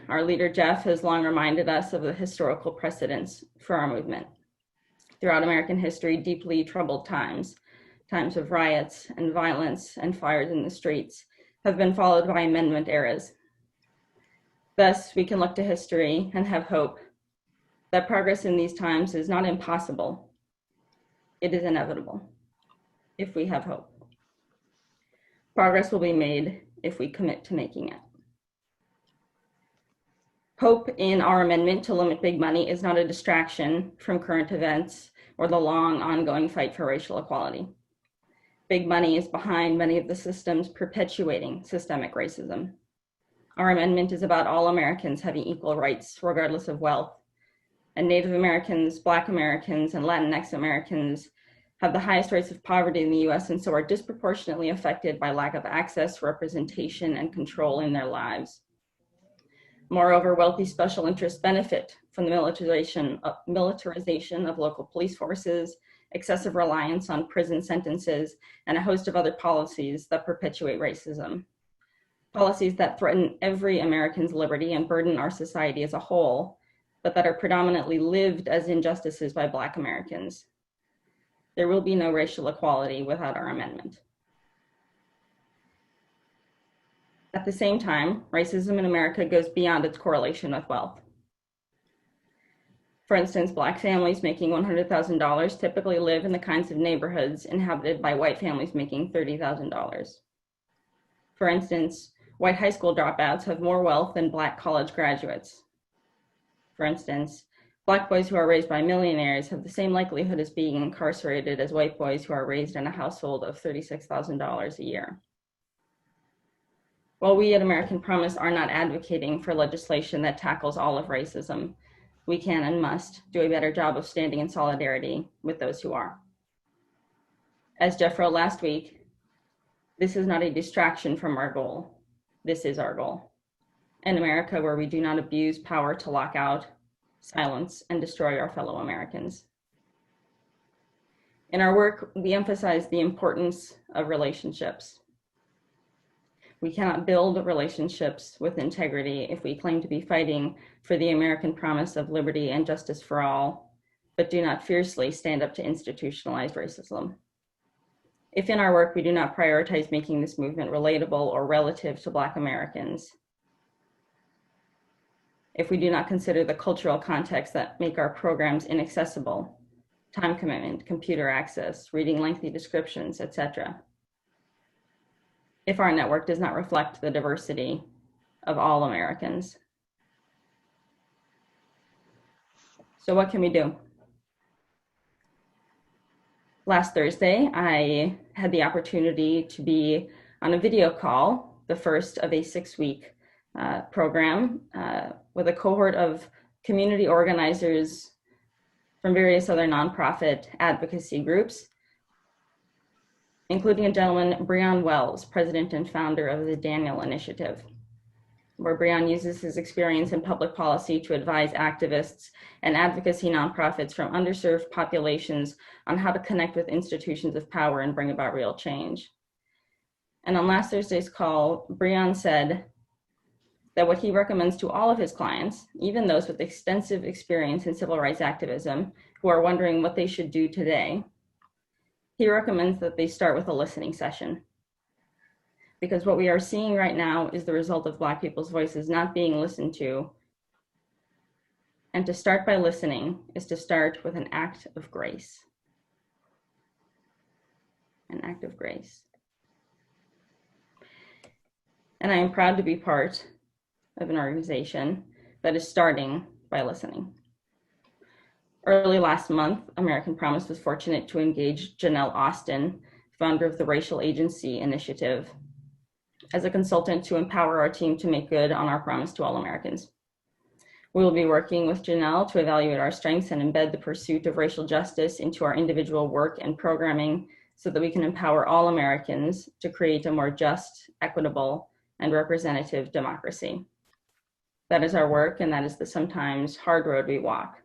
our leader Jeff has long reminded us of the historical precedents for our movement. Throughout American history, deeply troubled times of riots and violence and fires in the streets, have been followed by amendment eras. Thus, we can look to history and have hope that progress in these times is not impossible. It is inevitable if we have hope. Progress will be made if we commit to making it. Hope in our amendment to limit big money is not a distraction from current events or the long ongoing fight for racial equality. Big money is behind many of the systems perpetuating systemic racism. Our amendment is about all Americans having equal rights regardless of wealth. And Native Americans, Black Americans, and Latinx Americans have the highest rates of poverty in the US and so are disproportionately affected by lack of access, representation, and control in their lives. Moreover, wealthy special interests benefit from the militarization of local police forces, excessive reliance on prison sentences, and a host of other policies that perpetuate racism. Policies that threaten every American's liberty and burden our society as a whole, but that are predominantly lived as injustices by Black Americans. There will be no racial equality without our amendment. At the same time, racism in America goes beyond its correlation with wealth. For instance, Black families making $100,000 typically live in the kinds of neighborhoods inhabited by white families making $30,000. For instance, white high school dropouts have more wealth than Black college graduates. For instance, Black boys who are raised by millionaires have the same likelihood as being incarcerated as white boys who are raised in a household of $36,000 a year. While we at American Promise are not advocating for legislation that tackles all of racism, we can and must do a better job of standing in solidarity with those who are. As Jeff wrote last week, this is not a distraction from our goal. This is our goal. An America where we do not abuse power to lock out, silence, and destroy our fellow Americans. In our work, we emphasize the importance of relationships. We cannot build relationships with integrity if we claim to be fighting for the American promise of liberty and justice for all, but do not fiercely stand up to institutionalized racism. If in our work we do not prioritize making this movement relatable or relative to Black Americans, if we do not consider the cultural contexts that make our programs inaccessible, time commitment, computer access, reading lengthy descriptions, etc., if our network does not reflect the diversity of all Americans. So what can we do? Last Thursday, I had the opportunity to be on a video call, the first of a 6-week program with a cohort of community organizers from various other nonprofit advocacy groups, including a gentleman, Breon Wells, president and founder of the Daniel Initiative, where Breon uses his experience in public policy to advise activists and advocacy nonprofits from underserved populations on how to connect with institutions of power and bring about real change. And on last Thursday's call, Breon said that what he recommends to all of his clients, even those with extensive experience in civil rights activism who are wondering what they should do today, he recommends that they start with a listening session. Because what we are seeing right now is the result of Black people's voices not being listened to. And to start by listening is to start with an act of grace. An act of grace. And I am proud to be part of an organization that is starting by listening. Early last month, American Promise was fortunate to engage Janelle Austin, founder of the Racial Agency Initiative, as a consultant to empower our team to make good on our promise to all Americans. We will be working with Janelle to evaluate our strengths and embed the pursuit of racial justice into our individual work and programming so that we can empower all Americans to create a more just, equitable, and representative democracy. That is our work, and that is the sometimes hard road we walk.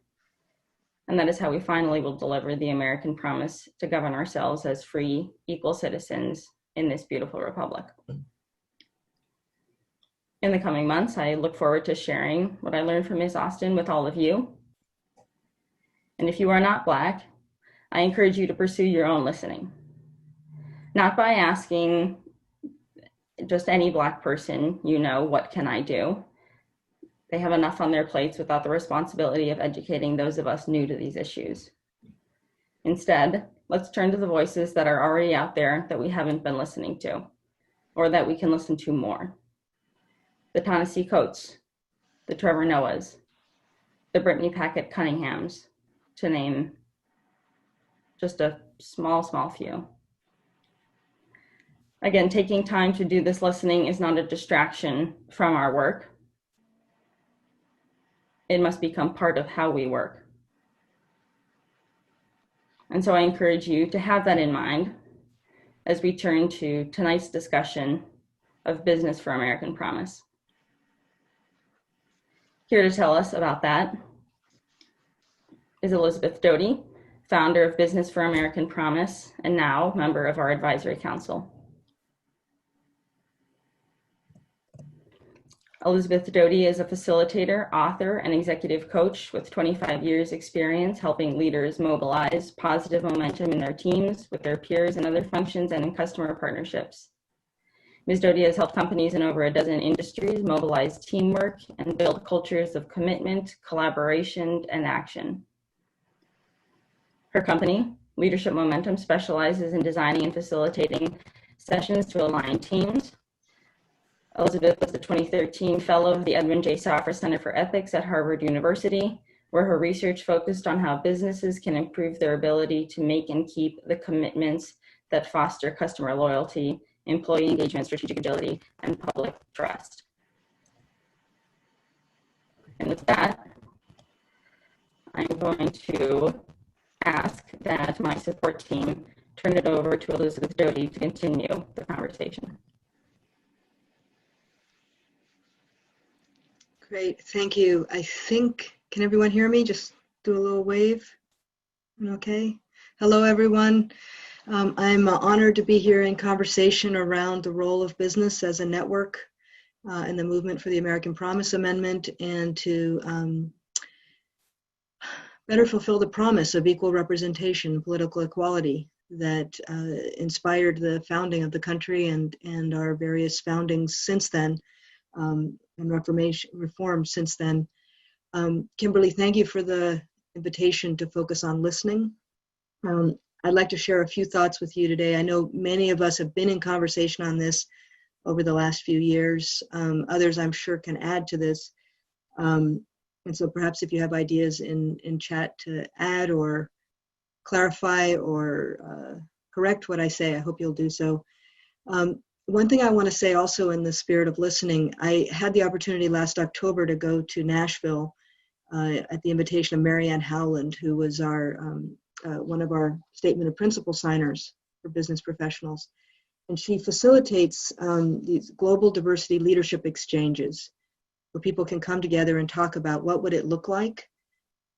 And that is how we finally will deliver the American promise to govern ourselves as free, equal citizens in this beautiful republic. In the coming months, I look forward to sharing what I learned from Ms. Austin with all of you. And if you are not Black, I encourage you to pursue your own listening. Not by asking just any Black person, what can I do? They have enough on their plates without the responsibility of educating those of us new to these issues. Instead, let's turn to the voices that are already out there that we haven't been listening to, or that we can listen to more. The Ta-Nehisi Coates, the Trevor Noahs, the Brittany Packett Cunninghams, to name just a small few. Again, taking time to do this listening is not a distraction from our work. It must become part of how we work. And so I encourage you to have that in mind as we turn to tonight's discussion of Business for American Promise. Here to tell us about that is Elizabeth Doty, founder of Business for American Promise, and now member of our advisory council. Elizabeth Doty is a facilitator, author, and executive coach with 25 years experience helping leaders mobilize positive momentum in their teams, with their peers in other functions, and in customer partnerships. Ms. Doty has helped companies in over a dozen industries mobilize teamwork and build cultures of commitment, collaboration, and action. Her company, Leadership Momentum, specializes in designing and facilitating sessions to align teams. Elizabeth was the 2013 fellow of the Edmund J. Safra Center for Ethics at Harvard University, where her research focused on how businesses can improve their ability to make and keep the commitments that foster customer loyalty, employee engagement, strategic agility, and public trust. And with that, I'm going to ask that my support team turn it over to Elizabeth Doty to continue the conversation. Great, thank you. I think, can everyone hear me? Just do a little wave. Okay. Hello, everyone. I'm honored to be here in conversation around the role of business as a network in the movement for the American Promise Amendment, and to better fulfill the promise of equal representation, political equality that inspired the founding of the country and our various foundings since then, and reform since then. Kimberly, thank you for the invitation to focus on listening. I'd like to share a few thoughts with you today. I know many of us have been in conversation on this over the last few years. Others, I'm sure, can add to this. And so perhaps if you have ideas in chat to add or clarify or correct what I say, I hope you'll do so. One thing I want to say also in the spirit of listening, I had the opportunity last October to go to Nashville at the invitation of Marianne Howland, who was our one of our statement of principle signers for business professionals. And she facilitates these global diversity leadership exchanges where people can come together and talk about what would it look like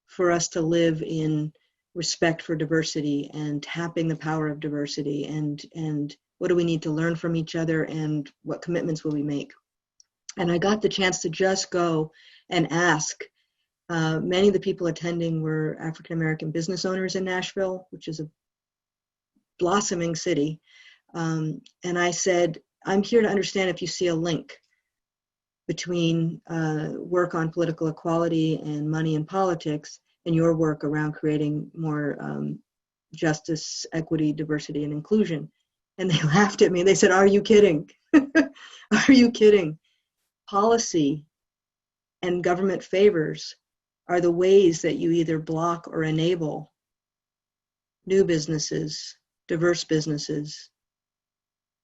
for us to live in respect for diversity and tapping the power of diversity, and what do we need to learn from each other, and what commitments will we make. And I got the chance to just go and ask. Many of the people attending were African-American business owners in Nashville, which is a blossoming city. And I said, I'm here to understand if you see a link between work on political equality and money in politics and your work around creating more justice, equity, diversity, and inclusion. And they laughed at me. They said, are you kidding? Are you kidding? Policy and government favors are the ways that you either block or enable new businesses, diverse businesses,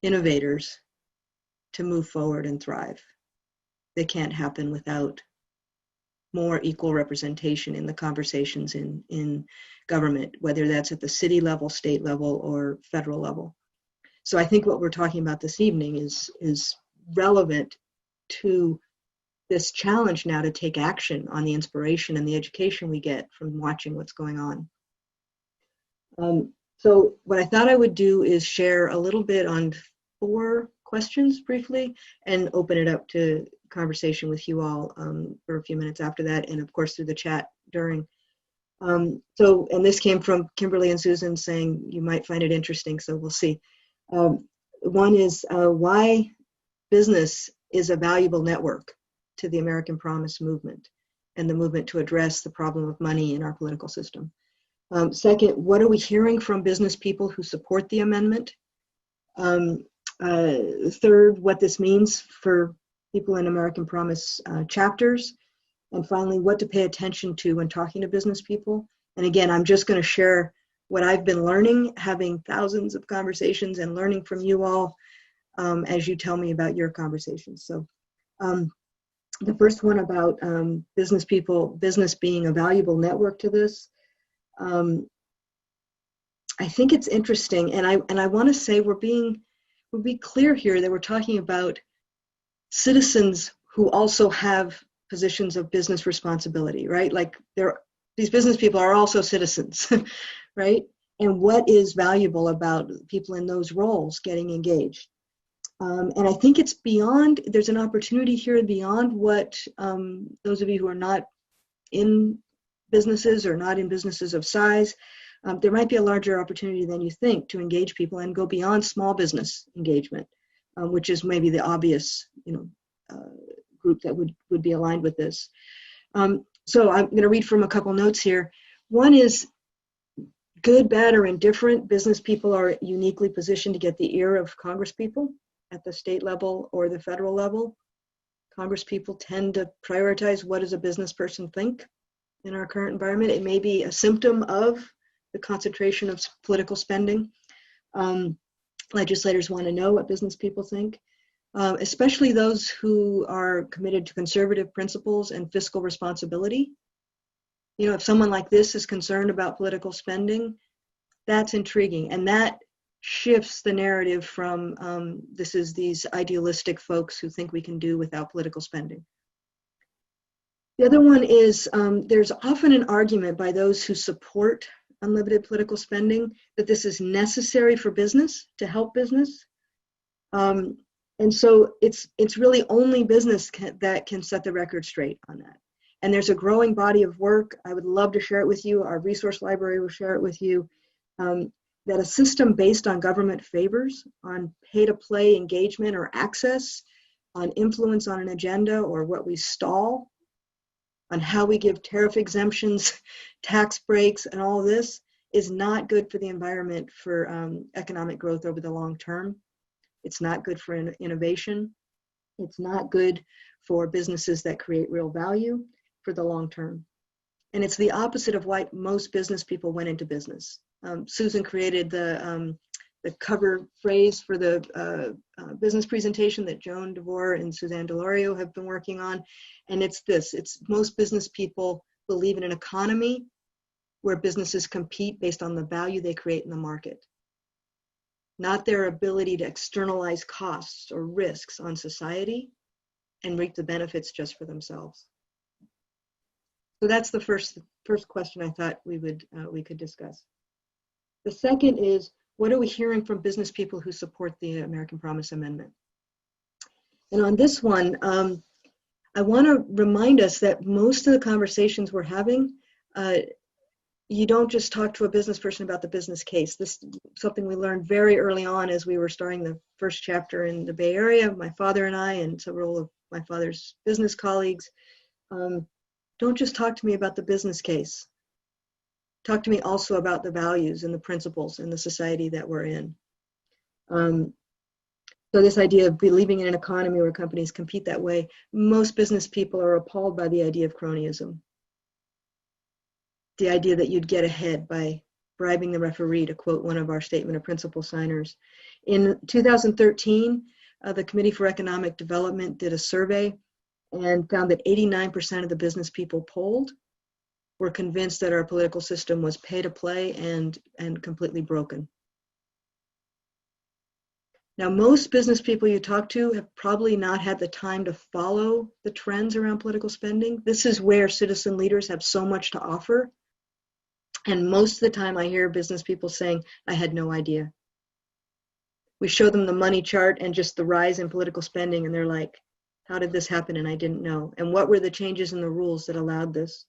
innovators to move forward and thrive. They can't happen without more equal representation in the conversations in government, whether that's at the city level, state level, or federal level. So I think what we're talking about this evening is relevant to this challenge now to take action on the inspiration and the education we get from watching what's going on. So what I thought I would do is share a little bit on 4 questions briefly and open it up to conversation with you all for a few minutes after that, and of course through the chat during. And this came from Kimberly and Susan saying you might find it interesting, so we'll see. One is why business is a valuable network to the American Promise movement and the movement to address the problem of money in our political system. Second, what are we hearing from business people who support the amendment? Third, what this means for people in American Promise chapters. And finally, what to pay attention to when talking to business people. And again, I'm just going to share what I've been learning, having thousands of conversations and learning from you all as you tell me about your conversations. So the first one about business being a valuable network to this. I think it's interesting, and I want to say we'll be clear here that we're talking about citizens who also have positions of business responsibility, right? Like these business people are also citizens, right? And what is valuable about people in those roles getting engaged? And I think it's beyond, there's an opportunity here beyond what those of you who are not in businesses or not in businesses of size, there might be a larger opportunity than you think to engage people and go beyond small business engagement, which is maybe the obvious, group that would be aligned with this. So I'm going to read from a couple notes here. One is good, bad, or indifferent. Business people are uniquely positioned to get the ear of Congress people at the state level or the federal level. Congress people tend to prioritize what does a business person think in our current environment. It may be a symptom of the concentration of political spending. Legislators want to know what business people think. Especially those who are committed to conservative principles and fiscal responsibility. If someone like this is concerned about political spending, that's intriguing. And that shifts the narrative from this is these idealistic folks who think we can do without political spending. The other one is there's often an argument by those who support unlimited political spending that this is necessary for business, to help business. And so it's really only business that can set the record straight on that. And there's a growing body of work. I would love to share it with you. Our resource library will share it with you. That a system based on government favors, on pay-to-play engagement or access, on influence on an agenda or what we stall, on how we give tariff exemptions, tax breaks, and all this is not good for the environment for economic growth over the long term. It's not good for innovation. It's not good for businesses that create real value for the long term. And it's the opposite of why most business people went into business. Susan created the cover phrase for the business presentation that Joan DeVore and Suzanne Delorio have been working on. And it's this, it's most business people believe in an economy where businesses compete based on the value they create in the market, not their ability to externalize costs or risks on society and reap the benefits just for themselves. So that's the first question I thought we could discuss. The second is, what are we hearing from business people who support the American Promise Amendment? And on this one, I want to remind us that most of the conversations we're having, you don't just talk to a business person about the business case. This is something we learned very early on as we were starting the first chapter in the Bay Area, my father and I, and several of my father's business colleagues. Don't just talk to me about the business case. Talk to me also about the values and the principles in the society that we're in. So this idea of believing in an economy where companies compete that way, most business people are appalled by the idea of cronyism. The idea that you'd get ahead by bribing the referee, to quote one of our statement of principle signers. In 2013, the Committee for Economic Development did a survey and found that 89% of the business people polled were convinced that our political system was pay to play and completely broken. Now, most business people you talk to have probably not had the time to follow the trends around political spending. This is where citizen leaders have so much to offer. And most of the time I hear business people saying, I had no idea. We show them the money chart and just the rise in political spending, and they're like, how did this happen? And I didn't know. And what were the changes in the rules that allowed this?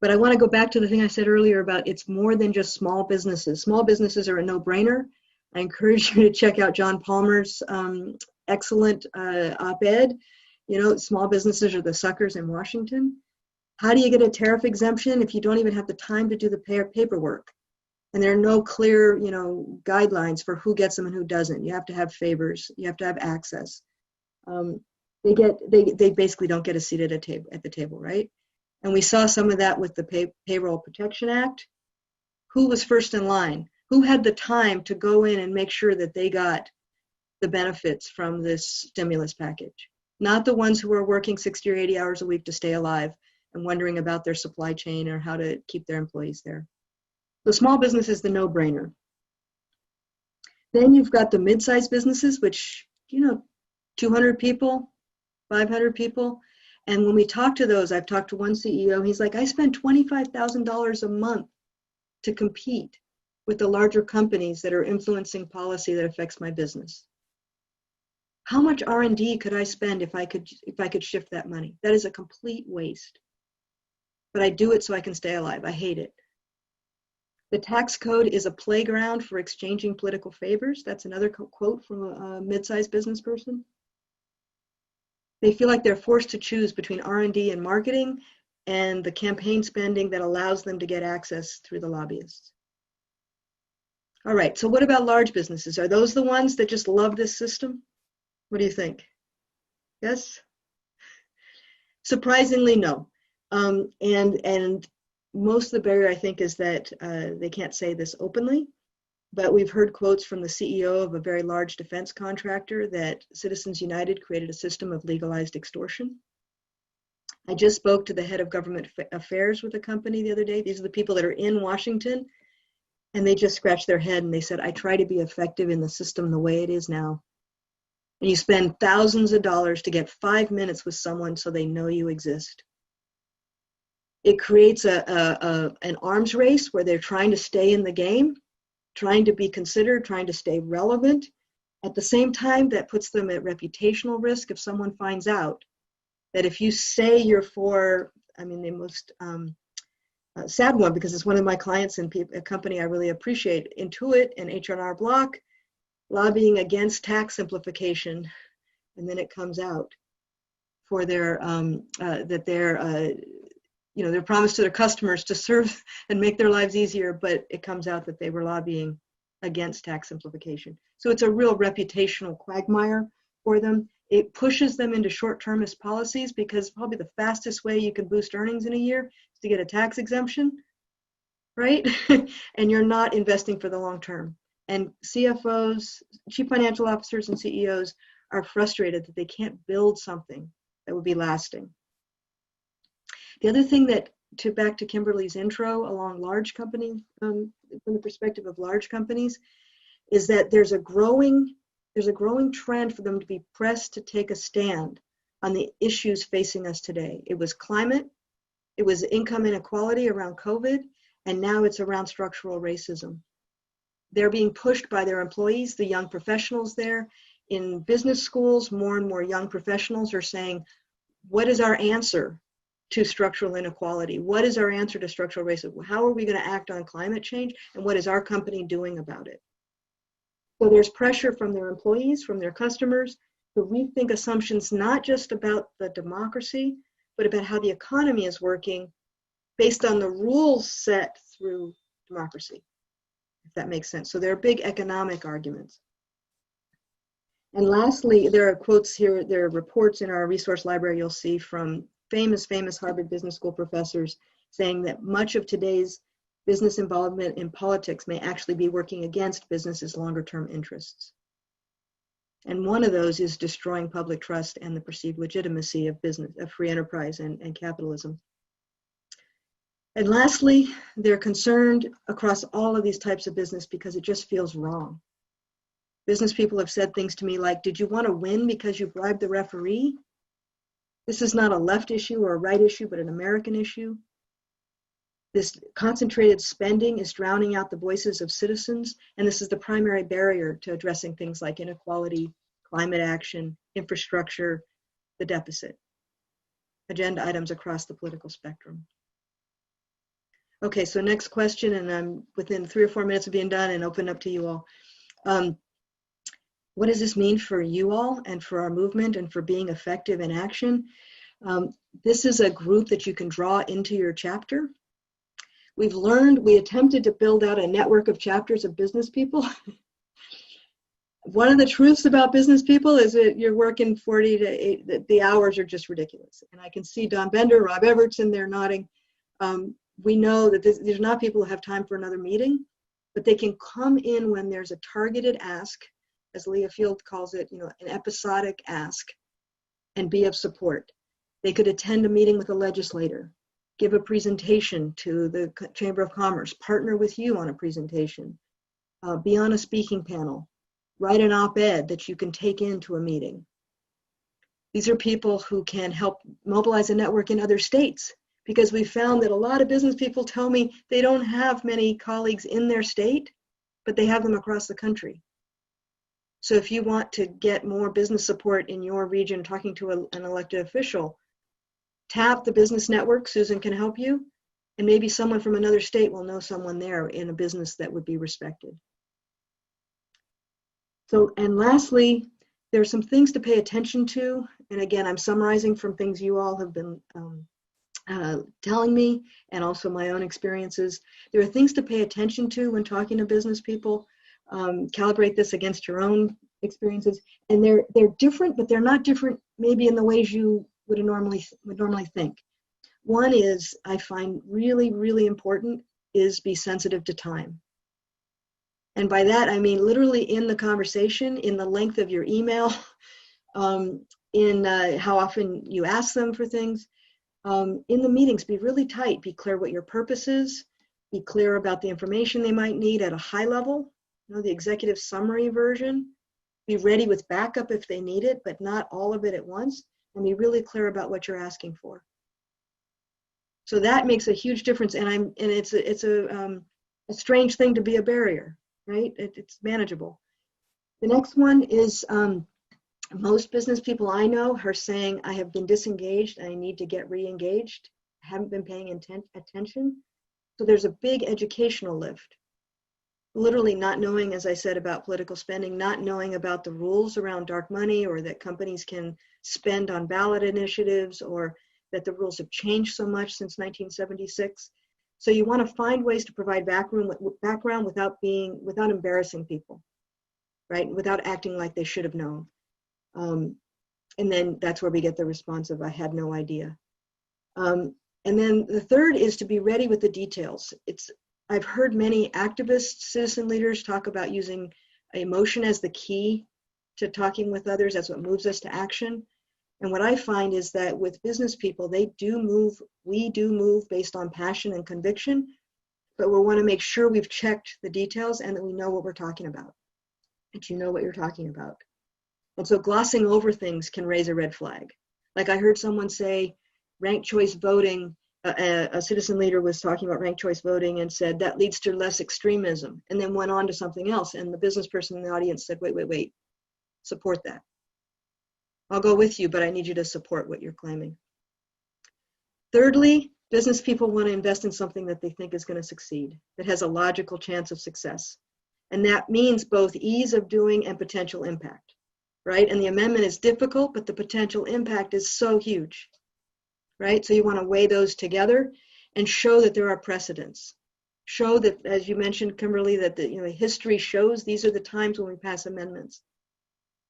But I want to go back to the thing I said earlier about it's more than just small businesses. Small businesses are a no-brainer. I encourage you to check out John Palmer's excellent op-ed. You know, small businesses are the suckers in Washington. How do you get a tariff exemption if you don't even have the time to do the paperwork? And there are no clear, you know, guidelines for who gets them and who doesn't. You have to have favors. You have to have access. They basically don't get a seat at the table, right? And we saw some of that with the Payroll Protection Act. Who was first in line? Who had the time to go in and make sure that they got the benefits from this stimulus package? Not the ones who are working 60 or 80 hours a week to stay alive and wondering about their supply chain or how to keep their employees there. So small business is the no-brainer. Then you've got the mid-sized businesses, which, you know, 200 people, 500 people. And when we talk to those, I've talked to one CEO, he's like, I spend $25,000 a month to compete with the larger companies that are influencing policy that affects my business. How much R&D could I spend if I could shift that money? That is a complete waste. But I do it so I can stay alive. I hate it. The tax code is a playground for exchanging political favors. That's another quote from a mid-sized business person. They feel like they're forced to choose between R&D and marketing and the campaign spending that allows them to get access through the lobbyists. All right, so what about large businesses? Are those the ones that just love this system? What do you think? Yes? Surprisingly, no. And most of the barrier, I think, is that they can't say this openly, but we've heard quotes from the CEO of a very large defense contractor that Citizens United created a system of legalized extortion. I just spoke to the head of government affairs with a company the other day. These are the people that are in Washington, and they just scratched their head and they said, I try to be effective in the system the way it is now. And you spend thousands of dollars to get 5 minutes with someone so they know you exist. It creates an arms race where they're trying to stay in the game, trying to be considered, trying to stay relevant. At the same time, that puts them at reputational risk if someone finds out that if you say you're for, I mean, the most sad one, because it's one of my clients and a company I really appreciate, Intuit and H&R Block, lobbying against tax simplification, and then it comes out for their that they're you know, their promise to their customers to serve and make their lives easier, but it comes out that they were lobbying against tax simplification. So it's a real reputational quagmire for them. It pushes them into short-termist policies because probably the fastest way you can boost earnings in a year is to get a tax exemption, right? And you're not investing for the long term. And CFOs, chief financial officers and CEOs are frustrated that they can't build something that would be lasting. The other thing that, back to Kimberly's intro along large companies, from the perspective of large companies, is that there's a growing trend for them to be pressed to take a stand on the issues facing us today. It was climate, it was income inequality around COVID, and now it's around structural racism. They're being pushed by their employees, the young professionals there. In business schools, more and more young professionals are saying, what is our answer to structural inequality? What is our answer to structural racism? How are we going to act on climate change? And what is our company doing about it? So there's pressure from their employees, from their customers, to rethink assumptions, not just about the democracy, but about how the economy is working based on the rules set through democracy, if that makes sense. So there are big economic arguments. And lastly, there are quotes here, there are reports in our resource library you'll see from famous Harvard Business School professors saying that much of today's business involvement in politics may actually be working against businesses' longer-term interests. And one of those is destroying public trust and the perceived legitimacy of business, of free enterprise and capitalism. And lastly, they're concerned across all of these types of business because it just feels wrong. Business people have said things to me like, did you want to win because you bribed the referee? This is not a left issue or a right issue, but an American issue. This concentrated spending is drowning out the voices of citizens, and this is the primary barrier to addressing things like inequality, climate action, infrastructure, the deficit. Agenda items across the political spectrum. Okay, so next question, and I'm within 3 or 4 minutes of being done and open up to you all. What does this mean for you all and for our movement and for being effective in action? This is a group that you can draw into your chapter. We attempted to build out a network of chapters of business people. One of the truths about business people is that you're working 40 to 8, the hours are just ridiculous. And I can see Don Bender, Rob Evertson there nodding. We know that there's not people who have time for another meeting, but they can come in when there's a targeted ask, as Leah Field calls it, an episodic ask, and be of support. They could attend a meeting with a legislator, give a presentation to the Chamber of Commerce, partner with you on a presentation, be on a speaking panel, write an op-ed that you can take into a meeting. These are people who can help mobilize a network in other states, because we found that a lot of business people tell me they don't have many colleagues in their state, but they have them across the country. So if you want to get more business support in your region, talking to an elected official, tap the business network. Susan can help you, and maybe someone from another state will know someone there in a business that would be respected. So, and lastly, there are some things to pay attention to. And again, I'm summarizing from things you all have been telling me, and also my own experiences. There are things to pay attention to when talking to business people. Calibrate this against your own experiences. And they're different, but they're not different maybe in the ways you would normally think. One is, I find really, really important, is be sensitive to time. And by that, I mean literally in the conversation, in the length of your email, in how often you ask them for things. In the meetings, be really tight. Be clear what your purpose is. Be clear about the information they might need at a high level, the executive summary version. Be ready with backup if they need it, but not all of it at once. And be really clear about what you're asking for. So that makes a huge difference. And it's a strange thing to be a barrier, right? It's manageable. The next one is most business people I know are saying, I have been disengaged and I need to get re-engaged. I haven't been paying attention. So there's a big educational lift. Literally not knowing, as I said, about political spending, not knowing about the rules around dark money, or that companies can spend on ballot initiatives, or that the rules have changed so much since 1976. So you want to find ways to provide background without embarrassing people, right? Without acting like they should have known. And then that's where we get the response of, I had no idea. And then the third is to be ready with the details. I've heard many activists, citizen leaders talk about using emotion as the key to talking with others. That's what moves us to action. And what I find is that with business people, we do move based on passion and conviction, but we want to make sure we've checked the details and that we know what we're talking about, that you know what you're talking about. And so glossing over things can raise a red flag. Like I heard someone say ranked choice voting, a citizen leader was talking about ranked choice voting and said that leads to less extremism, and then went on to something else. And the business person in the audience said, wait, support that. I'll go with you, but I need you to support what you're claiming. Thirdly, business people want to invest in something that they think is going to succeed, that has a logical chance of success. And that means both ease of doing and potential impact, right? And the amendment is difficult, but the potential impact is so huge, right? So you want to weigh those together and show that there are precedents. Show that, as you mentioned, Kimberly, that history shows these are the times when we pass amendments.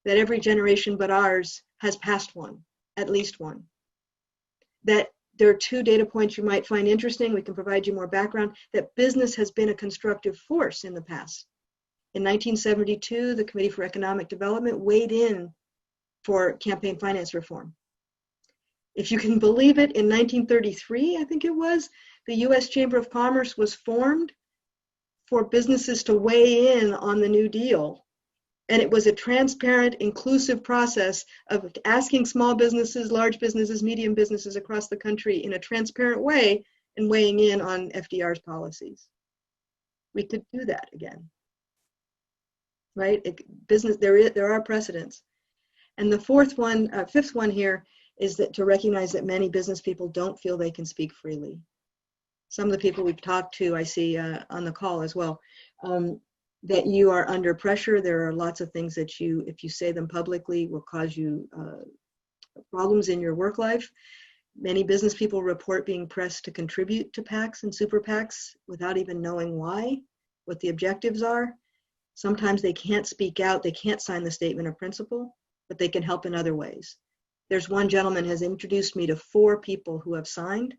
That every generation but ours has passed one, at least one. That there are 2 data points you might find interesting. We can provide you more background. That business has been a constructive force in the past. In 1972, the Committee for Economic Development weighed in for campaign finance reform. If you can believe it, in 1933, I think it was, the U.S. Chamber of Commerce was formed for businesses to weigh in on the New Deal. And it was a transparent, inclusive process of asking small businesses, large businesses, medium businesses across the country in a transparent way and weighing in on FDR's policies. We could do that again, right? Business, there are precedents. And the fifth one here is that to recognize that many business people don't feel they can speak freely. Some of the people we've talked to, I see on the call as well, that you are under pressure. There are lots of things that if you say them publicly, will cause you problems in your work life. Many business people report being pressed to contribute to PACs and super PACs without even knowing why, what the objectives are. Sometimes they can't speak out, they can't sign the statement of principle, but they can help in other ways. There's one gentleman has introduced me to 4 people who have signed,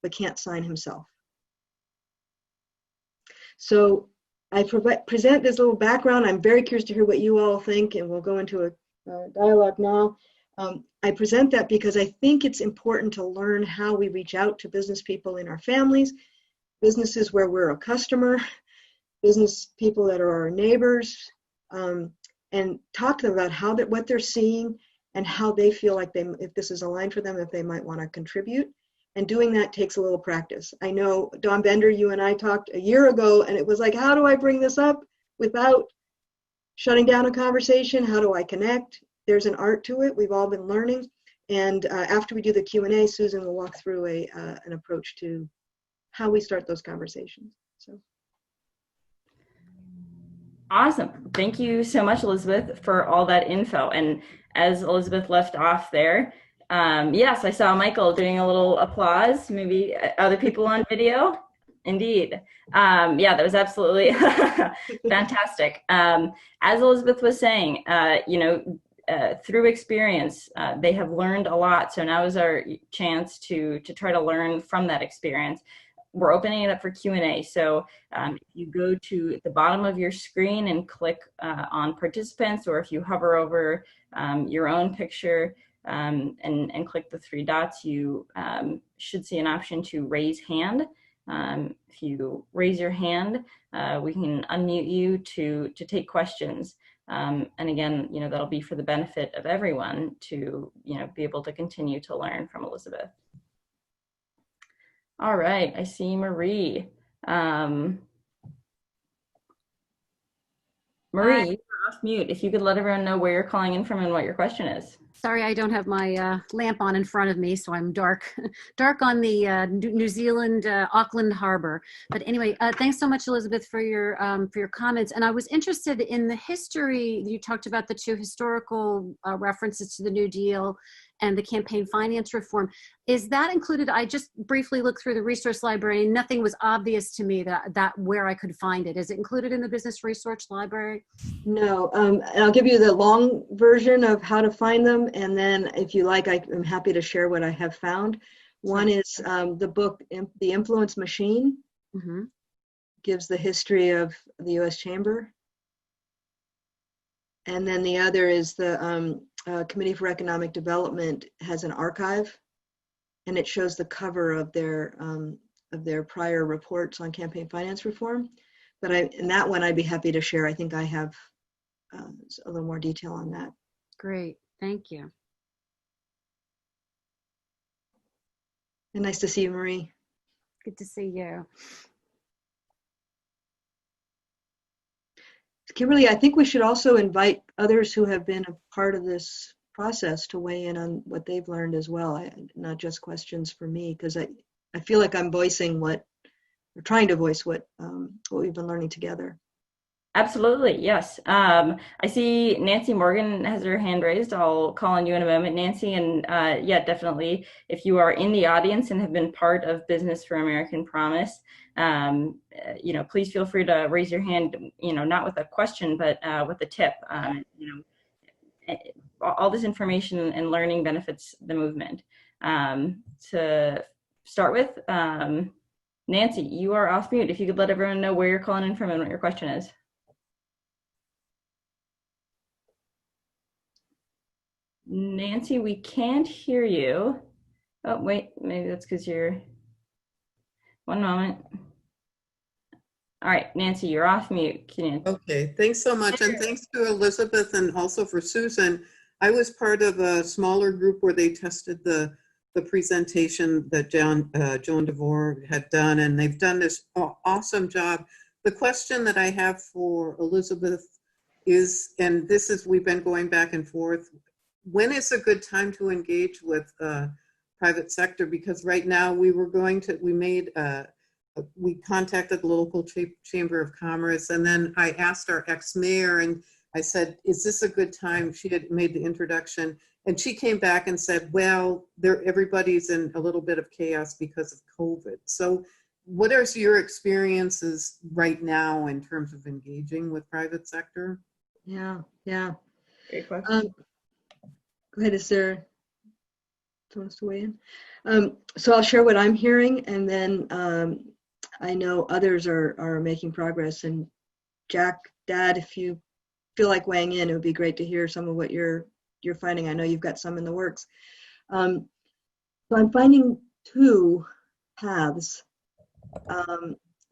but can't sign himself. So I present this little background. I'm very curious to hear what you all think, and we'll go into a dialogue now. I present that because I think it's important to learn how we reach out to business people in our families, businesses where we're a customer, business people that are our neighbors, and talk to them about what they're seeing and how they feel like if this is aligned for them, if they might want to contribute. And doing that takes a little practice. I know, Dawn Bender, you and I talked a year ago, and it was like, how do I bring this up without shutting down a conversation? How do I connect? There's an art to it. We've all been learning. And after we do the Q&A, Susan will walk through an approach to how we start those conversations. So. Awesome. Thank you so much, Elizabeth, for all that info. And as Elizabeth left off there, yes, I saw Michael doing a little applause, maybe other people on video. Indeed. Yeah, that was absolutely fantastic. As Elizabeth was saying, through experience, they have learned a lot. So now is our chance to try to learn from that experience. We're opening it up for Q&A. So if you go to the bottom of your screen and click on participants, or if you hover over your own picture and click the 3 dots, you should see an option to raise hand. If you raise your hand, we can unmute you to take questions. And again, that'll be for the benefit of everyone to, be able to continue to learn from Elizabeth. All right, I see Marie. Marie, you're off mute. If you could let everyone know where you're calling in from and what your question is. Sorry, I don't have my lamp on in front of me, so I'm dark on the New Zealand Auckland Harbor. But anyway, thanks so much, Elizabeth, for your comments. And I was interested in the history. You talked about the 2 historical references to the New Deal and the campaign finance reform. Is that included? I just briefly looked through the resource library and nothing was obvious to me that where I could find it. Is it included in the business resource library? No, and I'll give you the long version of how to find them. And then if you like, I'm happy to share what I have found. One is the book, The Influence Machine, gives the history of the U.S. Chamber. And then the other is the Committee for Economic Development has an archive, and it shows the cover of their prior reports on campaign finance reform. But in that one, I'd be happy to share. I think I have a little more detail on that. Great, thank you. And nice to see you, Marie. Good to see you. Kimberly, I think we should also invite others who have been a part of this process to weigh in on what they've learned as well, not just questions for me, because I feel like I'm voicing we're trying to voice what we've been learning together. Absolutely, yes. I see Nancy Morgan has her hand raised. I'll call on you in a moment, Nancy. And yeah, definitely, if you are in the audience and have been part of Business for American Promise, please feel free to raise your hand, not with a question, but with a tip. All this information and learning benefits the movement. To start with, Nancy, you are off mute. If you could let everyone know where you're calling in from and what your question is. Nancy, we can't hear you. Oh, wait, maybe that's because you're, one moment. All right, Nancy, you're off mute. Can you? Okay, thanks so much. And thanks to Elizabeth and also for Susan. I was part of a smaller group where they tested the the presentation that Joan DeVore had done, and they've done this awesome job. The question that I have for Elizabeth is, and this is, we've been going back and forth, when is a good time to engage with private sector? Because right now we contacted the local chamber of commerce, and then I asked our ex-mayor, and I said, is this a good time? She had made the introduction, and she came back and said, well, everybody's in a little bit of chaos because of COVID. So what are your experiences right now in terms of engaging with private sector? Yeah. Great question. Go ahead, is there someone to weigh in? So I'll share what I'm hearing, and then I know others are making progress. And Jack, Dad, if you feel like weighing in, it would be great to hear some of what you're finding. I know you've got some in the works. So I'm finding two paths.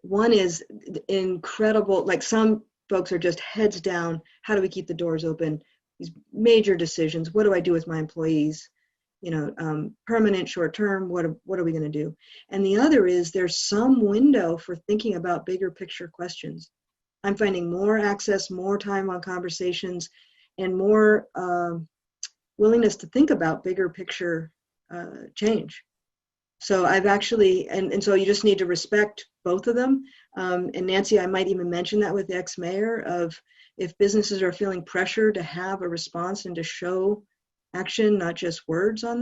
One is incredible, like some folks are just heads down. How do we keep the doors open? These major decisions. What do I do with my employees? Permanent, short term, what are we going to do? And the other is there's some window for thinking about bigger picture questions. I'm finding more access, more time on conversations, and more willingness to think about bigger picture change. So I've actually, and so you just need to respect both of them. And Nancy, I might even mention that with the ex-mayor of, if businesses are feeling pressure to have a response and to show action, not just words on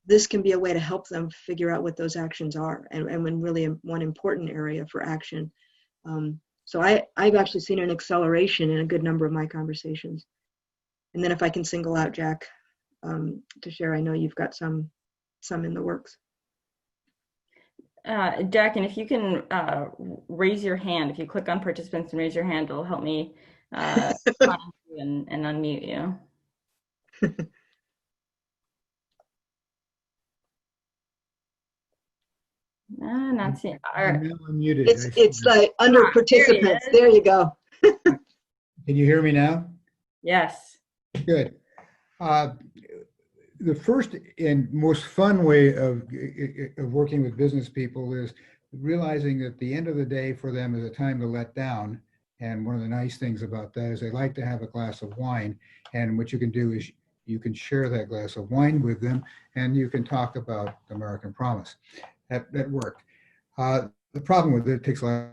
this can be a way to help them figure out what those actions are, and when really one important area for action. So I've actually seen an acceleration in a good number of my conversations. And then if I can single out Jack to share, I know you've got some in the works. Jack, and if you can raise your hand, if you click on participants and raise your hand, it'll help me find you and unmute you. Not seeing. I'm now unmuted. It's like under participants. There you go. Can you hear me now? Yes. Good. The first and most fun way of working with business people is realizing that the end of the day for them is a time to let down. And one of the nice things about that is they like to have a glass of wine. And what you can do is you can share that glass of wine with them, and you can talk about the American Promise. That worked. The problem with it takes a lot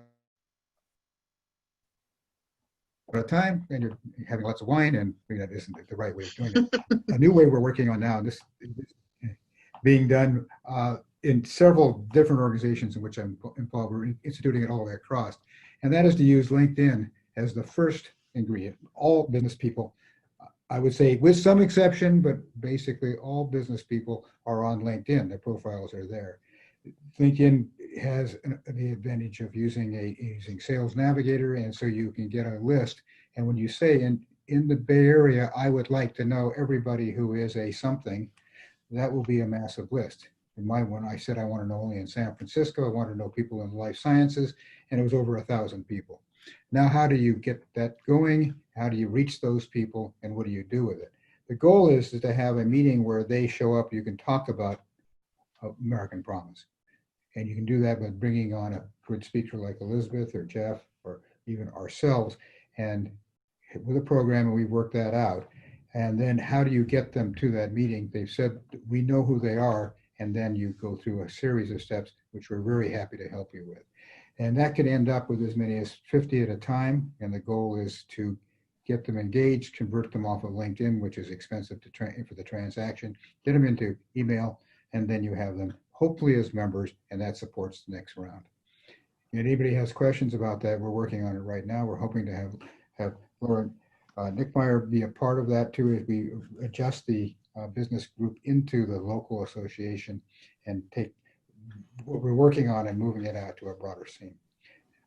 of time, and you're having lots of wine, and that isn't the right way of doing it. A new way we're working on now, and this is being done in several different organizations in which I'm involved. We're instituting it all the way across, and that is to use LinkedIn as the first ingredient. All business people, I would say, with some exception, but basically all business people are on LinkedIn. Their profiles are there. LinkedIn has the advantage of using Sales Navigator, and so you can get a list. And when you say in the Bay Area, I would like to know everybody who is a something, that will be a massive list. In my one, I said I want to know only in San Francisco. I want to know people in life sciences, and it was over 1,000 people. Now, how do you get that going? How do you reach those people, and what do you do with it? The goal is to have a meeting where they show up. You can talk about American Promise. And you can do that by bringing on a good speaker like Elizabeth or Jeff or even ourselves, and with a program, and we work that out. And then how do you get them to that meeting? They've said, we know who they are, and then you go through a series of steps, which we're very happy to help you with. And that could end up with as many as 50 at a time. And the goal is to get them engaged, convert them off of LinkedIn, which is expensive for the transaction, get them into email, and then you have them hopefully as members, and that supports the next round. If anybody has questions about that, we're working on it right now. We're hoping to have Lauren Nickmeyer be a part of that too, as we adjust the business group into the local association and take what we're working on and moving it out to a broader scene.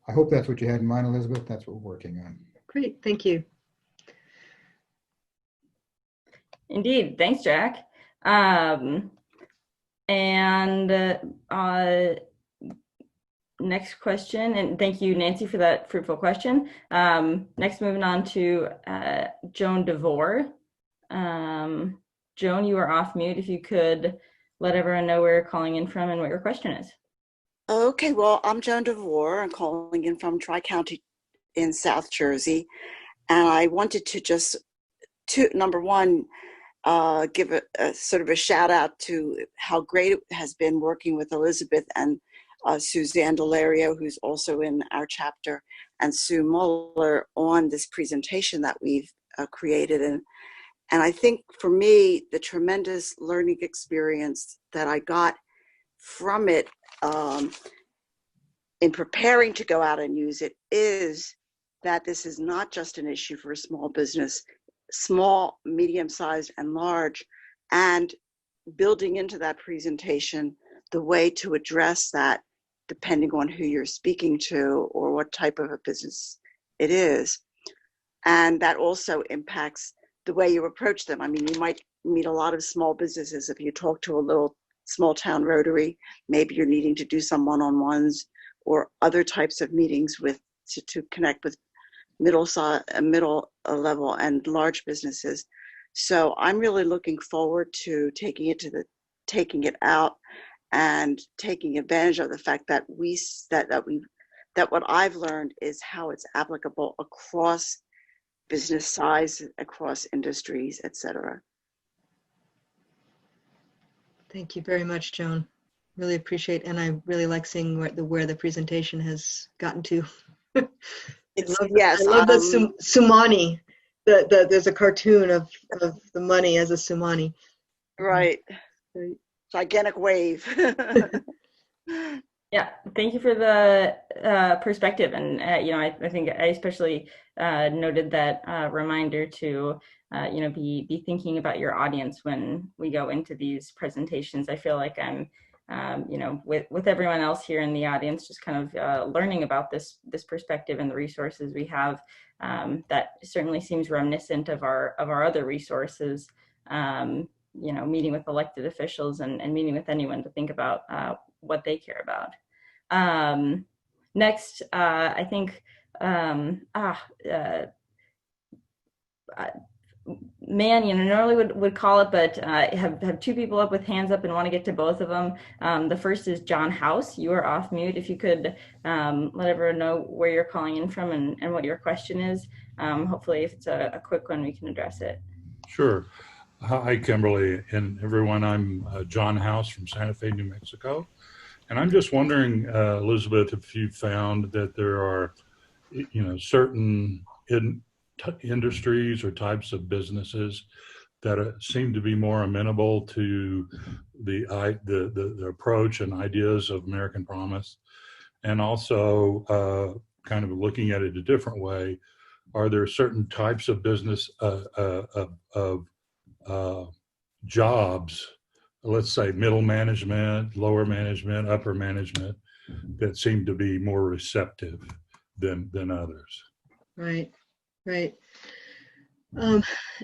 I hope that's what you had in mind, Elizabeth. That's what we're working on. Great, thank you. Indeed, thanks, Jack. Next question, and thank you, Nancy, for that fruitful question. Next, moving on to Joan DeVore. Joan, you are off mute. If you could let everyone know where you're calling in from and what your question is. Okay, well, I'm Joan DeVore. I'm calling in from Tri-County in South Jersey. And I wanted to just, number one, give a sort of a shout out to how great it has been working with Elizabeth and Suzanne Delario, who's also in our chapter, and Sue Muller on this presentation that we've created. And I think for me, the tremendous learning experience that I got from it in preparing to go out and use it is that this is not just an issue for a small business, small, medium-sized, and large, and building into that presentation the way to address that depending on who you're speaking to or what type of a business it is. And that also impacts the way you approach them. I mean, you might meet a lot of small businesses if you talk to a little small town Rotary. Maybe you're needing to do some one-on-ones or other types of meetings to connect with middle level and large businesses. So I'm really looking forward to taking it out and taking advantage of the fact that what I've learned is how it's applicable across business size, across industries, etc. Thank you very much, Joan. Really appreciate, and I really like seeing where the presentation has gotten to. I love the Sumani. There's a cartoon of the money as a Sumani. Right. Gigantic wave. Yeah, thank you for the perspective. And, I think I especially noted that reminder to, be thinking about your audience when we go into these presentations. I feel like I'm, with everyone else here in the audience, just kind of learning about this perspective and the resources we have. That certainly seems reminiscent of our other resources. Meeting with elected officials and meeting with anyone to think about what they care about. Next, I think, normally would call it, but have two people up with hands up and want to get to both of them. The first is John House. You are off mute. If you could let everyone know where you're calling in from and what your question is. Hopefully, if it's a quick one, we can address it. Sure. Hi, Kimberly and everyone. I'm John House from Santa Fe, New Mexico. And I'm just wondering, Elizabeth, if you found that there are, certain industries or types of businesses that seem to be more amenable to the approach and ideas of American Promise. And also kind of looking at it a different way, are there certain types of business jobs, let's say middle management, lower management, upper management, that seem to be more receptive than others? Right.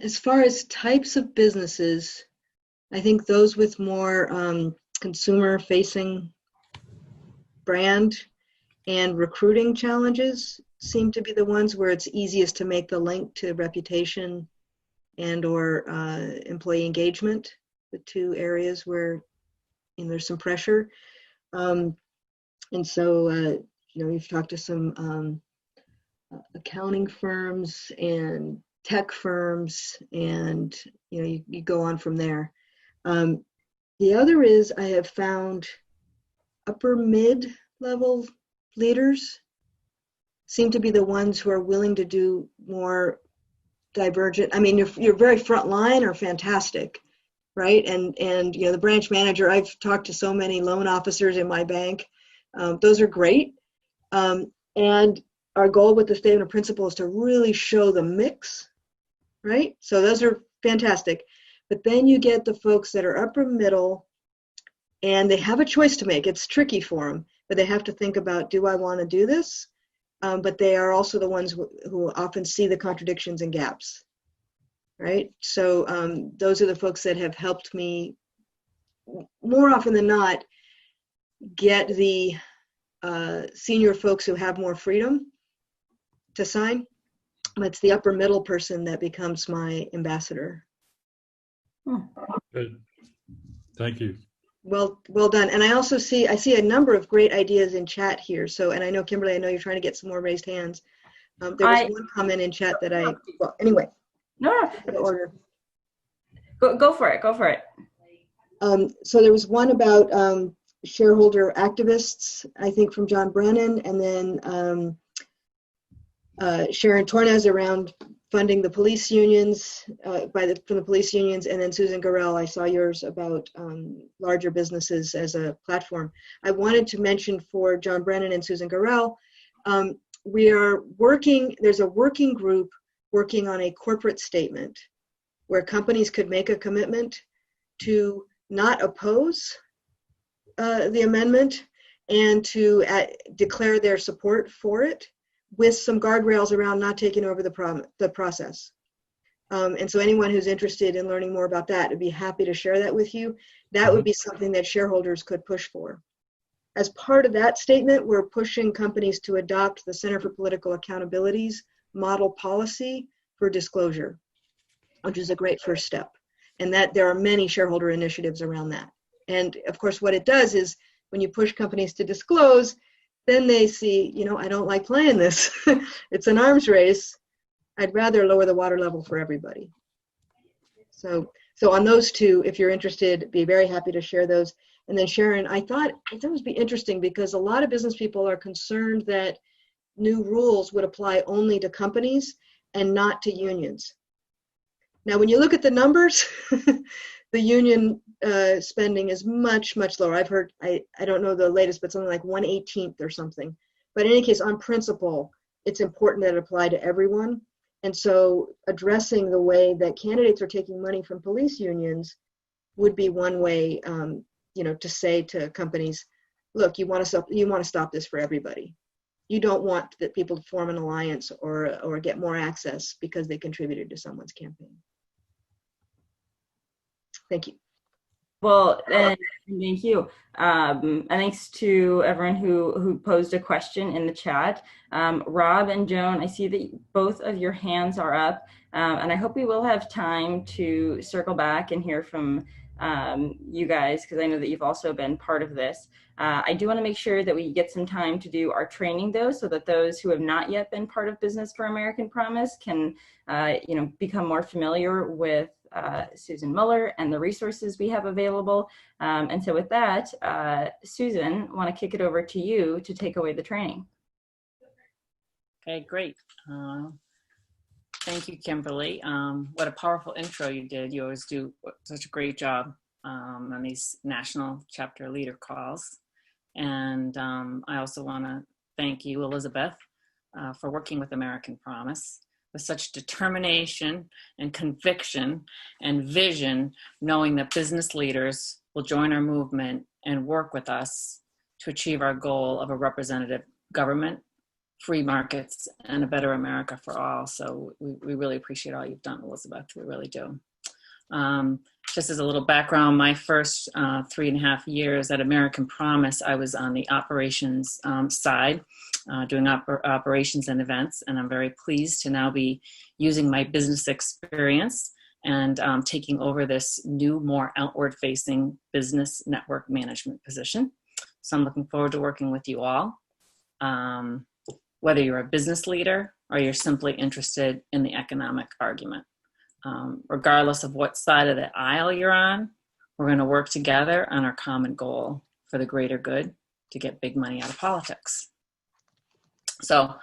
As far as types of businesses, I think those with more consumer-facing brand and recruiting challenges seem to be the ones where it's easiest to make the link to reputation and or employee engagement, the two areas where there's some pressure. And so, you've talked to some accounting firms and tech firms, and you go on from there. The other is I have found upper mid-level leaders seem to be the ones who are willing to do more divergent. I mean, you're very frontline or fantastic, right? And the branch manager, I've talked to so many loan officers in my bank. Those are great. And our goal with the statement of principle is to really show the mix, right? So those are fantastic. But then you get the folks that are upper middle and they have a choice to make. It's tricky for them, but they have to think about, do I want to do this? But they are also the ones who often see the contradictions and gaps, right? So those are the folks that have helped me more often than not get the senior folks who have more freedom to sign. It's the upper middle person that becomes my ambassador. Good. Thank you. Well done. And I see a number of great ideas in chat here. So, and I know, Kimberly, I know you're trying to get some more raised hands. There was one comment in chat that well, anyway. No, order. Go for it. Go for it. So there was one about shareholder activists, I think from John Brennan, and then Sharon Tornes around funding the police unions from the police unions, and then Susan Garrell, I saw yours about larger businesses as a platform. I wanted to mention for John Brennan and Susan Garrell, there's a working group working on a corporate statement where companies could make a commitment to not oppose the amendment and to declare their support for it, with some guardrails around not taking over the process. And so anyone who's interested in learning more about that, I'd be happy to share that with you. That would be something that shareholders could push for. As part of that statement, we're pushing companies to adopt the Center for Political Accountability's model policy for disclosure, which is a great first step. And that there are many shareholder initiatives around that. And of course, what it does is when you push companies to disclose, then they see, I don't like playing this. It's an arms race. I'd rather lower the water level for everybody. So on those two, if you're interested, be very happy to share those. And then Sharon, I thought it would be interesting because a lot of business people are concerned that new rules would apply only to companies and not to unions. Now, when you look at the numbers, the union spending is much, much lower. I've heard, I don't know the latest, but something like 1/18 or something. But in any case, on principle, it's important that it apply to everyone. And so addressing the way that candidates are taking money from police unions would be one way, to say to companies, look, you want to stop this for everybody. You don't want that people to form an alliance or get more access because they contributed to someone's campaign. Thank you. Well, and thank you. And thanks to everyone who posed a question in the chat. Rob and Joan, I see that both of your hands are up, and I hope we will have time to circle back and hear from you guys, because I know that you've also been part of this. I do want to make sure that we get some time to do our training, though, so that those who have not yet been part of Business for American Promise can, become more familiar with Susan Muller and the resources we have available. And so with that, Susan, I want to kick it over to you to take away the training. Okay, great. Thank you, Kimberly. What a powerful intro you did. You always do such a great job on these national chapter leader calls. And I also want to thank you, Elizabeth, for working with American Promise with such determination and conviction and vision, knowing that business leaders will join our movement and work with us to achieve our goal of a representative government, free markets, and a better America for all. So we really appreciate all you've done, Elizabeth. We really do. Just as a little background, my first 3.5 years at American Promise, I was on the operations side, doing operations and events, and I'm very pleased to now be using my business experience and taking over this new, more outward-facing business network management position. So I'm looking forward to working with you all. Whether you're a business leader or you're simply interested in the economic argument. Regardless of what side of the aisle you're on, we're going to work together on our common goal for the greater good to get big money out of politics. So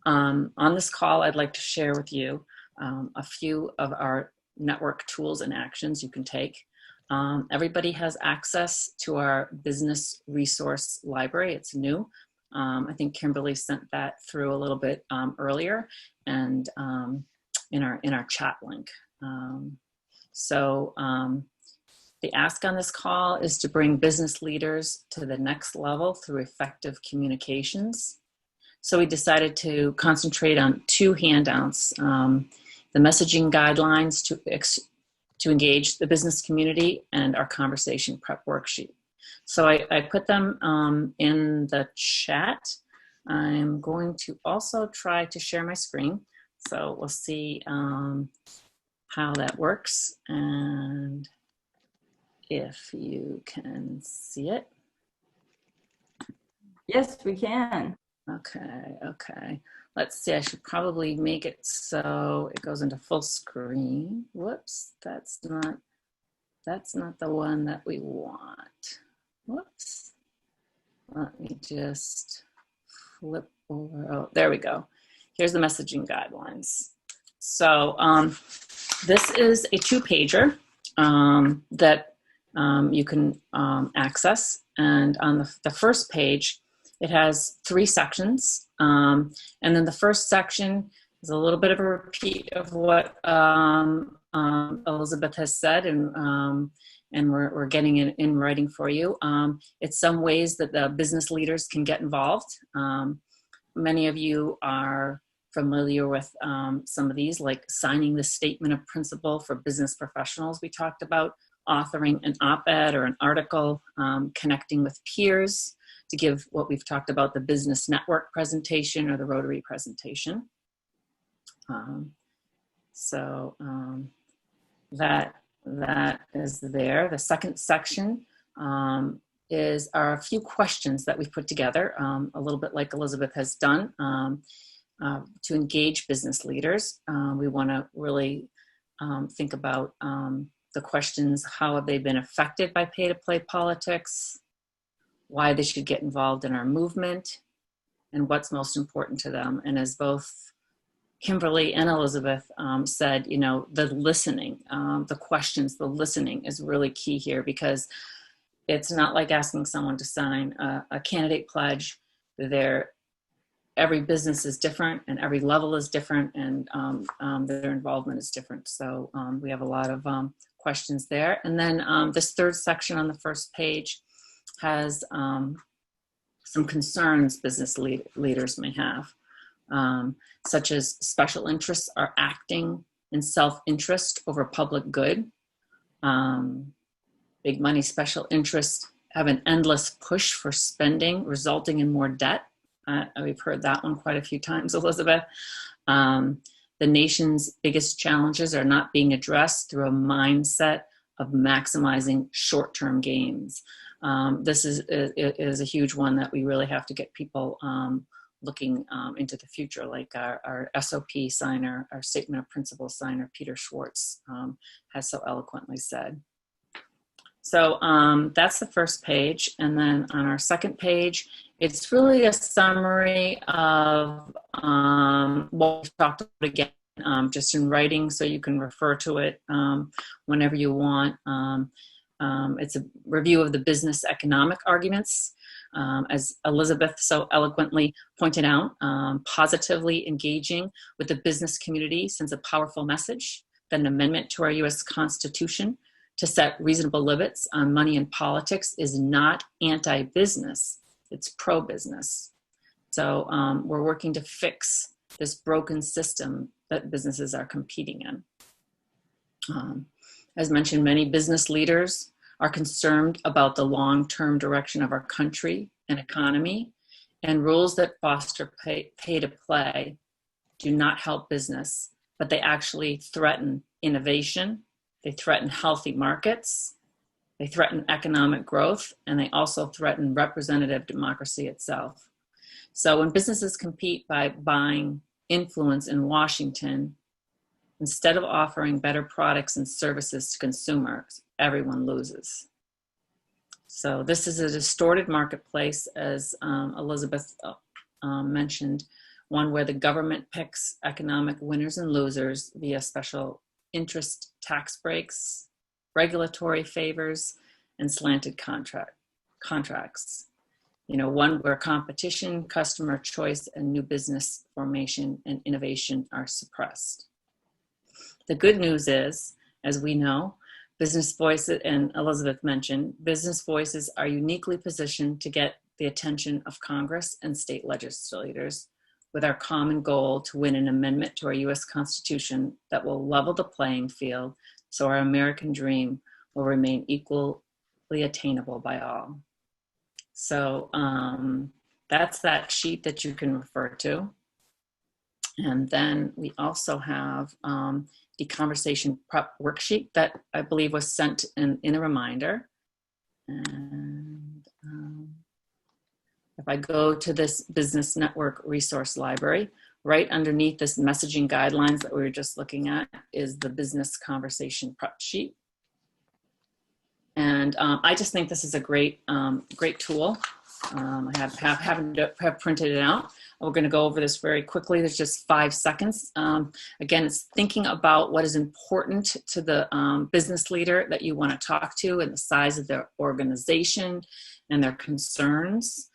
on this call, I'd like to share with you a few of our network tools and actions you can take. Everybody has access to our business resource library. It's new. I think Kimberly sent that through a little bit earlier and in our chat link. The ask on this call is to bring business leaders to the next level through effective communications. So we decided to concentrate on 2 handouts, the messaging guidelines to engage the business community and our conversation prep worksheet. So I put them in the chat. I'm going to also try to share my screen. So we'll see how that works. And if you can see it. Yes, we can. Okay. Let's see, I should probably make it so it goes into full screen. Whoops, that's not the one that we want. Whoops. Let me just flip over. Oh, there we go. Here's the messaging guidelines. So this is a 2-pager that you can access. And on the first page, it has 3 sections. And then the first section is a little bit of a repeat of what Elizabeth has said, and we're getting it in writing for you. It's some ways that the business leaders can get involved. Many of you are familiar with some of these, like signing the statement of principle for business professionals we talked about, authoring an op-ed or an article, connecting with peers to give what we've talked about, the business network presentation or the Rotary presentation. That is there. The second section are a few questions that we've put together, a little bit like Elizabeth has done, to engage business leaders. We want to really think about the questions: how have they been affected by pay-to-play politics, why they should get involved in our movement, and what's most important to them. And as both Kimberly and Elizabeth said, the listening, the questions, the listening is really key here, because it's not like asking someone to sign a candidate pledge. Every business is different and every level is different, and their involvement is different. So we have a lot of questions there. And then this third section on the first page has some concerns business leaders may have, such as special interests are acting in self-interest over public good. Big money special interests have an endless push for spending, resulting in more debt. We've heard that one quite a few times, Elizabeth. The nation's biggest challenges are not being addressed through a mindset of maximizing short-term gains. This is a huge one that we really have to get people looking into the future, like our SOP signer, our Statement of Principles signer, Peter Schwartz, has so eloquently said. So that's the first page. And then on our second page, it's really a summary of what we've talked about again, just in writing, so you can refer to it whenever you want. It's a review of the business economic arguments. As Elizabeth so eloquently pointed out, positively engaging with the business community sends a powerful message that an amendment to our U.S. Constitution to set reasonable limits on money in politics is not anti-business, it's pro-business. So we're working to fix this broken system that businesses are competing in. As mentioned, many business leaders are concerned about the long-term direction of our country and economy, and rules that foster pay to play do not help business, but they actually threaten innovation, they threaten healthy markets, they threaten economic growth, and they also threaten representative democracy itself. So when businesses compete by buying influence in Washington, instead of offering better products and services to consumers, everyone loses. So this is a distorted marketplace, as Elizabeth mentioned, one where the government picks economic winners and losers via special interest tax breaks, regulatory favors, and slanted contracts. One where competition, customer choice, and new business formation and innovation are suppressed. The good news is, as we know, business voices, and Elizabeth mentioned, business voices are uniquely positioned to get the attention of Congress and state legislators, with our common goal to win an amendment to our U.S. Constitution that will level the playing field so our American dream will remain equally attainable by all. So that's that sheet that you can refer to. And then we also have the conversation prep worksheet that I believe was sent in a reminder. And if I go to this Business Network Resource Library, right underneath this messaging guidelines that we were just looking at is the business conversation prep sheet. And I just think this is a great, great tool. I have printed it out. We're going to go over this very quickly. There's just 5 seconds. Again, it's thinking about what is important to the business leader that you want to talk to and the size of their organization and their concerns.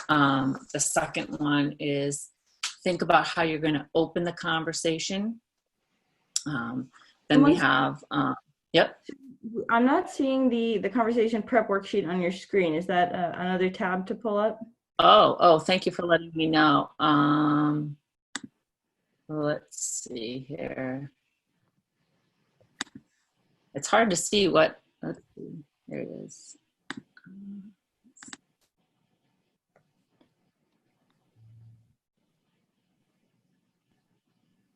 The second one is think about how you're going to open the conversation. Then we have, yep. I'm not seeing the conversation prep worksheet on your screen. Is that another tab to pull up? Oh, thank you for letting me know. Let's see here. It's hard to see what, let's see, there it is.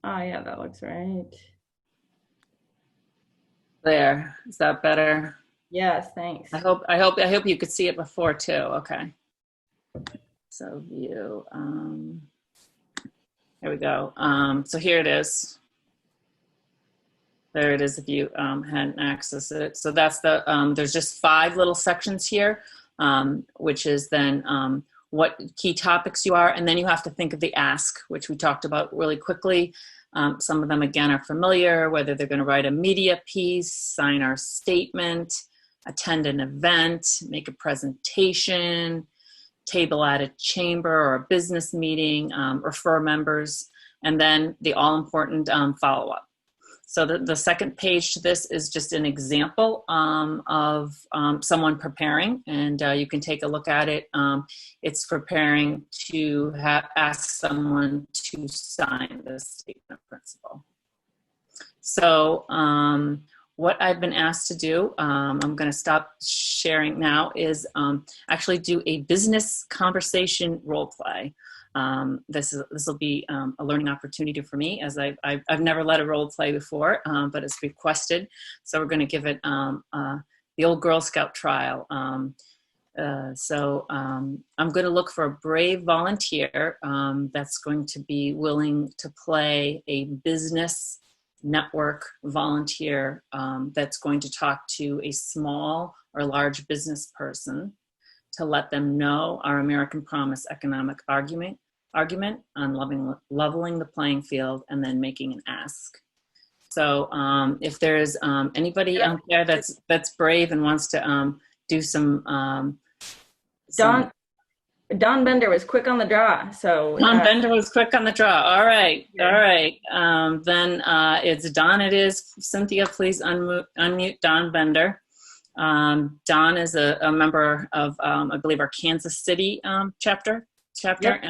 Oh yeah, that looks right. There, is that better? Yes, thanks. I hope you could see it before too. Okay. So view, there we go. So here it is. There it is if you hadn't accessed it. So that's the, there's just 5 little sections here, which is then what key topics you are, and then you have to think of the ask, which we talked about really quickly. Some of them, again, are familiar, whether they're going to write a media piece, sign our statement, attend an event, make a presentation, table at a chamber or a business meeting, refer members, and then the all-important follow-up. So the second page to this is just an example of someone preparing, and you can take a look at it. It's preparing to ask someone to sign the statement of principle. So what I've been asked to do, I'm going to stop sharing now, is actually do a business conversation role play. This will be a learning opportunity for me, as I've never led a role play before, but it's requested. So we're going to give it the old Girl Scout trial. So I'm going to look for a brave volunteer that's going to be willing to play a business network volunteer that's going to talk to a small or large business person to let them know our American Promise economic argument on leveling the playing field and then making an ask. So if there's anybody out there that's brave and wants to do some Don Bender was quick on the draw. So Don Bender was quick on the draw. All right. Yeah. All right. Then it's Don. It is. Cynthia, please unmute Don Bender. Don is a member of, I believe, our Kansas City chapter, yep.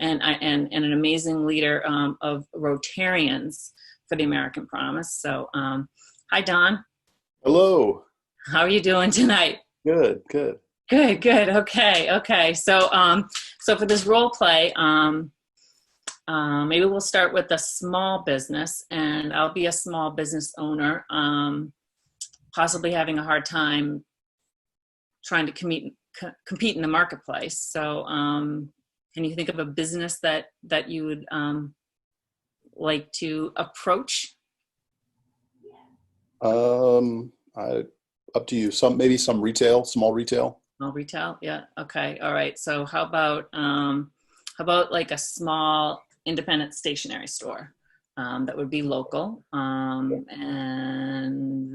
and an amazing leader of Rotarians for the American Promise. So, hi, Don. Hello. How are you doing tonight? Good. Good. Okay. So, so for this role play, maybe we'll start with a small business, and I'll be a small business owner, possibly having a hard time trying to compete in the marketplace. So, can you think of a business that you would like to approach? Up to you. Maybe some retail, small retail. Small retail, yeah. Okay, all right. So how about like a small independent stationery store that would be local? And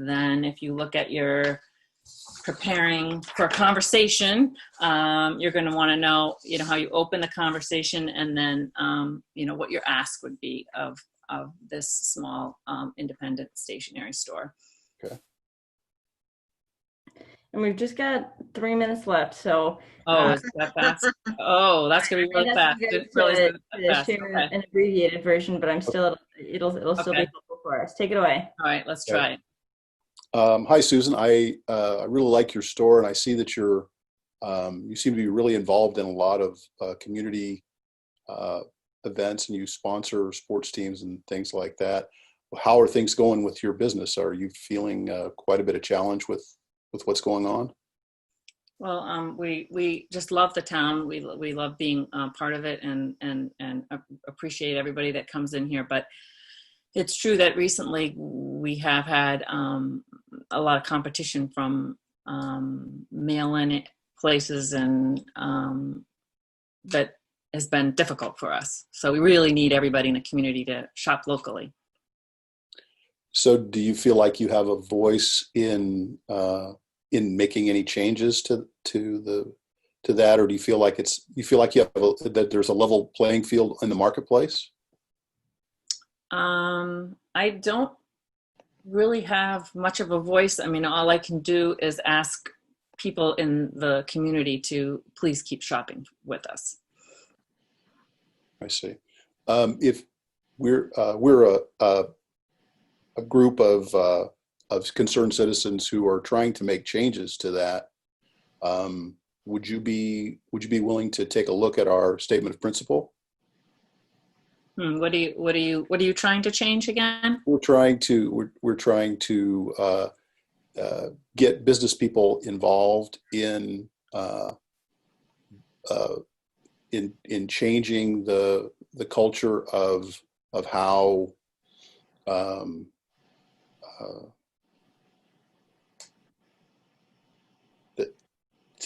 then if you look at your preparing for a conversation, you're going to want to know, how you open the conversation, and then what your ask would be of this small independent stationery store. Okay. And we've just got 3 minutes left, so. Is that fast? Oh, that's gonna be really fast. Share an abbreviated version, but I'm still. It'll still be helpful for us. Take it away. All right, let's try it. Hi, Susan. I really like your store, and I see that you seem to be really involved in a lot of community events and you sponsor sports teams and things like that. How are things going with your business? Are you feeling quite a bit of challenge with what's going on? Well, we just love the town. We love being part of it, and appreciate everybody that comes in here. But it's true that recently we have had a lot of competition from mail-in places, and that has been difficult for us. So we really need everybody in the community to shop locally. So do you feel like you have a voice in making any changes to that, or do you feel like that there's a level playing field in the marketplace? I don't really have much of a voice. I mean, all I can do is ask people in the community to please keep shopping with us. I see. If we're a group of concerned citizens who are trying to make changes to that, would you be willing to take a look at our statement of principle? What are you trying to change again? We're trying to get business people involved in changing the culture of how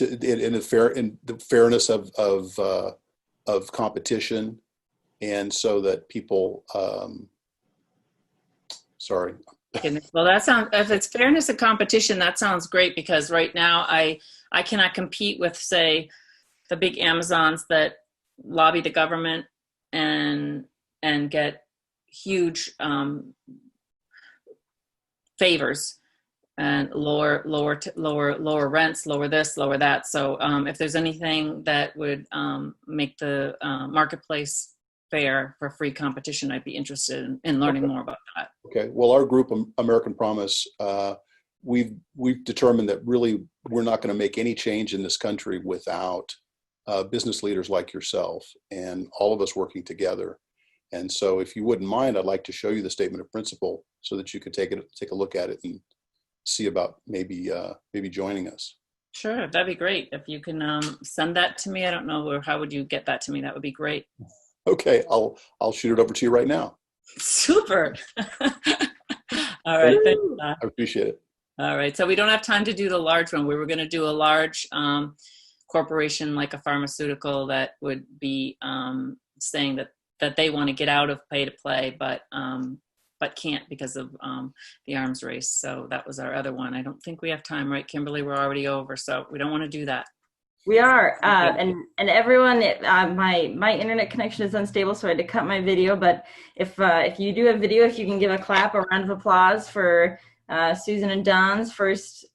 in the fairness of competition, and so that people sorry. Well, that sounds, if it's fairness of competition, that sounds great, because right now I cannot compete with, say, the big Amazons that lobby the government and get huge favors and lower rents, lower this, lower that. So if there's anything that would make the marketplace fair for free competition, I'd be interested in learning more about that. Okay. Well, our group, American Promise, we've determined that really we're not going to make any change in this country without business leaders like yourself and all of us working together. And so, if you wouldn't mind, I'd like to show you the statement of principle so that you could take a look at it and see about maybe joining us. Sure, that'd be great. If you can send that to me, I don't know, or how would you get that to me? That would be great. Okay, I'll shoot it over to you right now. Super. All right. Thanks, I appreciate it. All right. So we don't have time to do the large one. We were going to do a large corporation like a pharmaceutical that would be saying that they want to get out of pay to play, but can't because of the arms race. So that was our other one. I don't think we have time, right, Kimberly? We're already over, so we don't want to do that. We are, and everyone, my internet connection is unstable, so I had to cut my video. But if you do have video, if you can give a clap, a round of applause for Susan and Don's first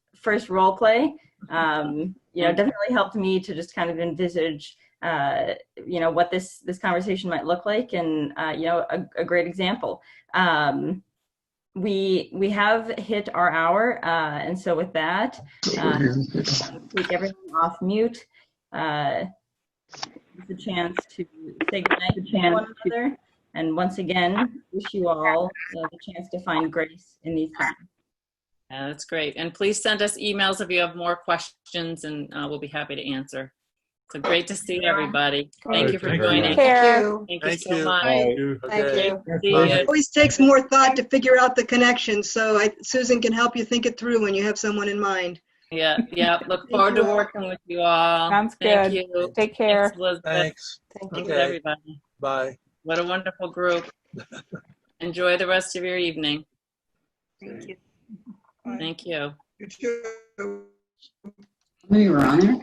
role play, definitely helped me to just kind of envisage, what this conversation might look like, and a great example. We have hit our hour, and so with that, take everything off mute. It's a chance to say goodnight to one another, and once again, wish you all the chance to find grace in these times. Yeah, that's great. And please send us emails if you have more questions, and we'll be happy to answer. So great to see everybody. Thank you for joining. Thank you so much. Thank you. It always takes more thought to figure out the connection, so Susan can help you think it through when you have someone in mind. Yeah. Look forward to working with you all. Sounds Thank good. you. Take care. Thanks, Elizabeth. Thanks. Thanks, everybody. Bye. What a wonderful group. Enjoy the rest of your evening. Thank you. Thank you. You too. We were on there.